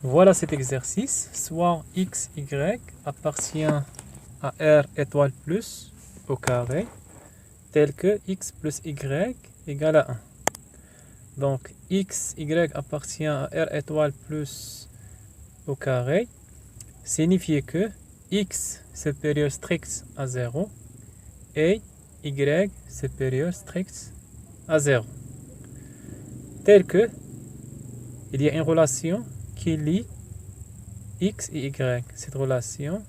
Voilà cet exercice. Soit x, y appartient à r étoile plus au carré, tel que x plus y égale à 1. Donc x, y appartient à r étoile plus au carré, signifie que x supérieur strict à 0 et y supérieur strict à 0. Tel que il y a une relation qui lie x et y. Cette relation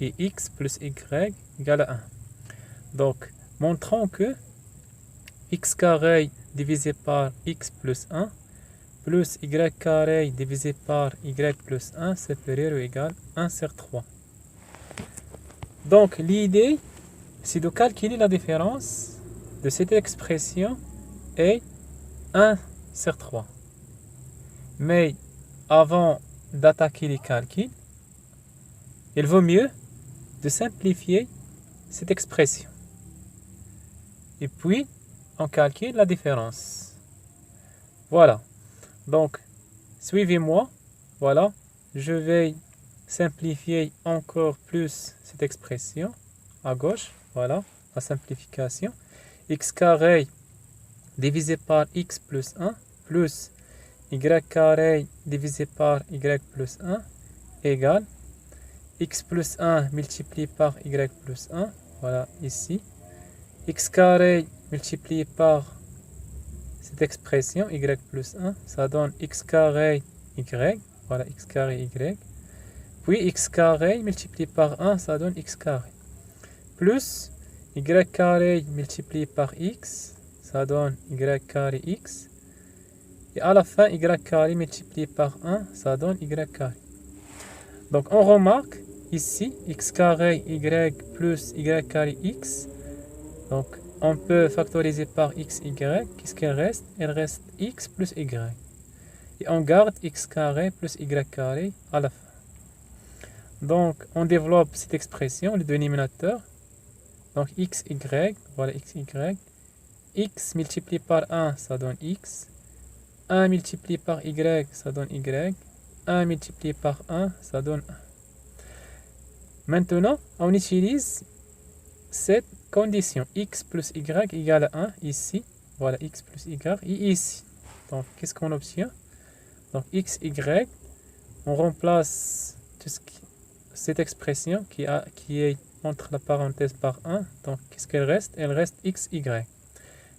est x plus y égale à 1. Donc, montrons que x carré divisé par x plus 1 plus y carré divisé par y plus 1 supérieur ou égal à 1 sur 3. Donc, l'idée, c'est de calculer la différence de cette expression et 1 sur 3. Mais avant d'attaquer les calculs, il vaut mieux de simplifier cette expression. Et puis, on calcule la différence. Voilà. Donc, suivez-moi. Voilà. Je vais simplifier encore plus cette expression à gauche. Voilà, la simplification. X carré divisé par x plus 1 plus y carré divisé par y plus 1 égale x plus 1 multiplié par y plus 1. Voilà, ici. X carré multiplié par cette expression y plus 1, ça donne x carré y, voilà x carré y, puis x carré multiplié par 1, ça donne x carré, plus y carré multiplié par x, ça donne y carré x, et à la fin y carré multiplié par 1, ça donne y carré. Donc on remarque ici x carré y plus y carré x, donc on peut factoriser par x, y. Qu'est-ce qu'il reste? Il reste x plus y. Et on garde x carré plus y carré à la fin. Donc, on développe cette expression, le dénominateur. Donc, x, y, voilà x, y. X multiplié par 1, ça donne x. 1 multiplié par y, ça donne y. 1 multiplié par 1, ça donne 1. Maintenant, on utilise cette condition x plus y égale à 1 ici. Voilà x plus y et ici. Donc qu'est-ce qu'on obtient? Donc x, y, on remplace cette expression qui est entre la parenthèse par 1. Donc qu'est-ce qu'elle reste? Elle reste x, y.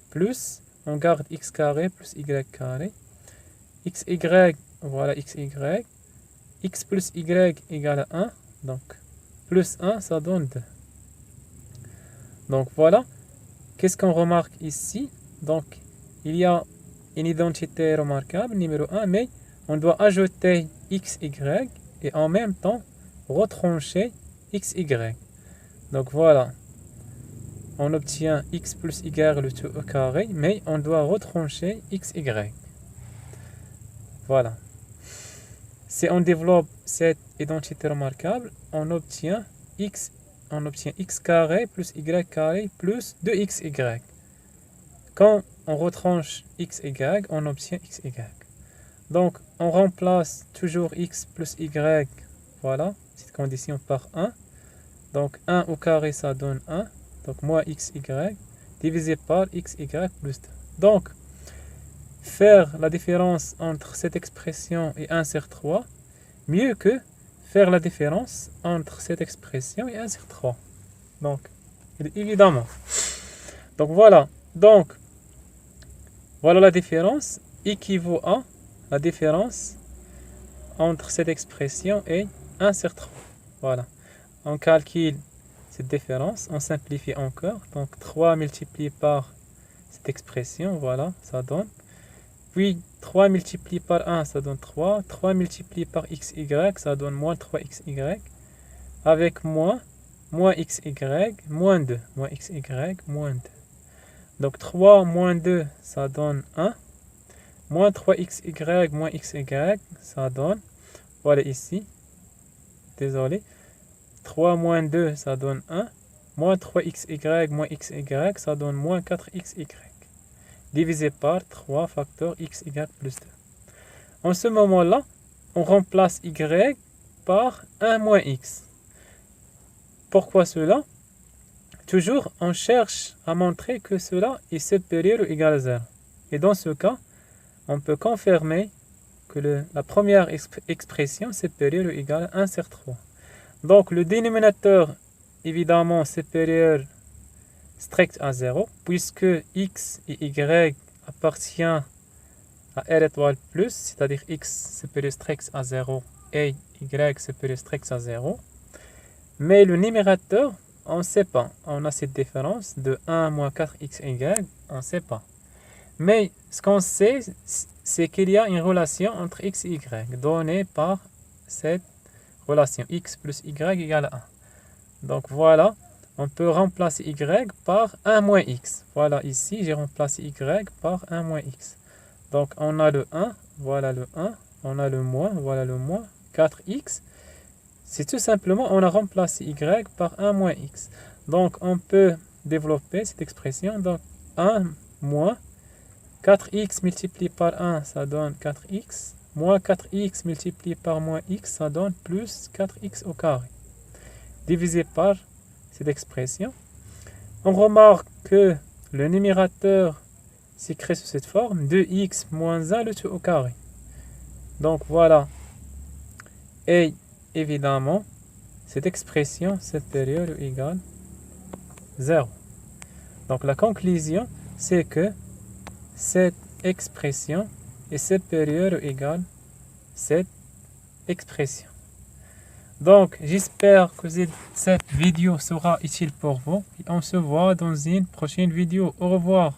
Plus, on garde x carré plus y carré. X, y, voilà x, y. X plus y égale à 1. Donc plus 1, ça donne 2. Donc voilà, qu'est-ce qu'on remarque ici? Donc il y a une identité remarquable, numéro 1, mais on doit ajouter x, y et en même temps retrancher x, y. Donc voilà, on obtient x plus y le tout au carré, mais on doit retrancher x, y. Voilà. Si on développe cette identité remarquable, on obtient x carré plus y carré plus 2xy. Quand on retranche x, y, on obtient x, y. Donc, on remplace toujours x plus y, voilà, cette condition par 1. Donc, 1 au carré, ça donne 1. Donc, moins x, y, divisé par x, y plus 2. Donc, faire la différence entre cette expression et 1 sur 3, mieux que faire la différence entre cette expression et 1 sur 3. Donc, évidemment. Donc, voilà. Donc, voilà la différence équivaut à la différence entre cette expression et 1 sur 3. Voilà. On calcule cette différence, on simplifie encore. Donc, 3 multiplié par cette expression, voilà, ça donne. Puis, 3 multiplié par 1, ça donne 3. 3 multiplié par xy, ça donne moins 3xy. Avec moins xy, moins 2. Moins xy, moins 2. Donc, 3 moins 2, ça donne 1. Moins 3xy, moins xy, ça donne, voilà ici. Désolé. 3 moins 2, ça donne 1. Moins 3xy, moins xy, ça donne moins 4xy. Divisé par 3 facteur x égale plus 2. En ce moment-là, on remplace y par 1 moins x. Pourquoi cela? Toujours, on cherche à montrer que cela est supérieur ou égal à 0. Et dans ce cas, on peut confirmer que la première expression est supérieure ou égale à 1 sur 3. Donc, le dénominateur, évidemment, supérieur strict à 0, puisque x et y appartiennent à R étoile plus, c'est-à-dire x supérieur strict à 0 et y supérieur strict à 0. Mais le numérateur, on ne sait pas. On a cette différence de 1 moins 4xy, on ne sait pas. Mais ce qu'on sait, c'est qu'il y a une relation entre x et y, donnée par cette relation x plus y égale à 1. Donc voilà, on peut remplacer y par 1 moins x. Voilà, ici, j'ai remplacé y par 1 moins x. Donc on a le 1, voilà le 1, on a le moins, voilà le moins, 4x. C'est tout simplement, on a remplacé y par 1 moins x. Donc on peut développer cette expression. Donc 1 moins 4x multiplié par 1, ça donne 4x. Moins 4x multiplié par moins x, ça donne plus 4x au carré. Divisé par cette expression. On remarque que le numérateur s'écrit sous cette forme, 2x moins 1 le tout au carré. Donc voilà. Et évidemment, cette expression supérieure ou égale 0. Donc la conclusion, c'est que cette expression est supérieure ou égale cette expression. Donc, j'espère que cette vidéo sera utile pour vous. Et on se voit dans une prochaine vidéo. Au revoir.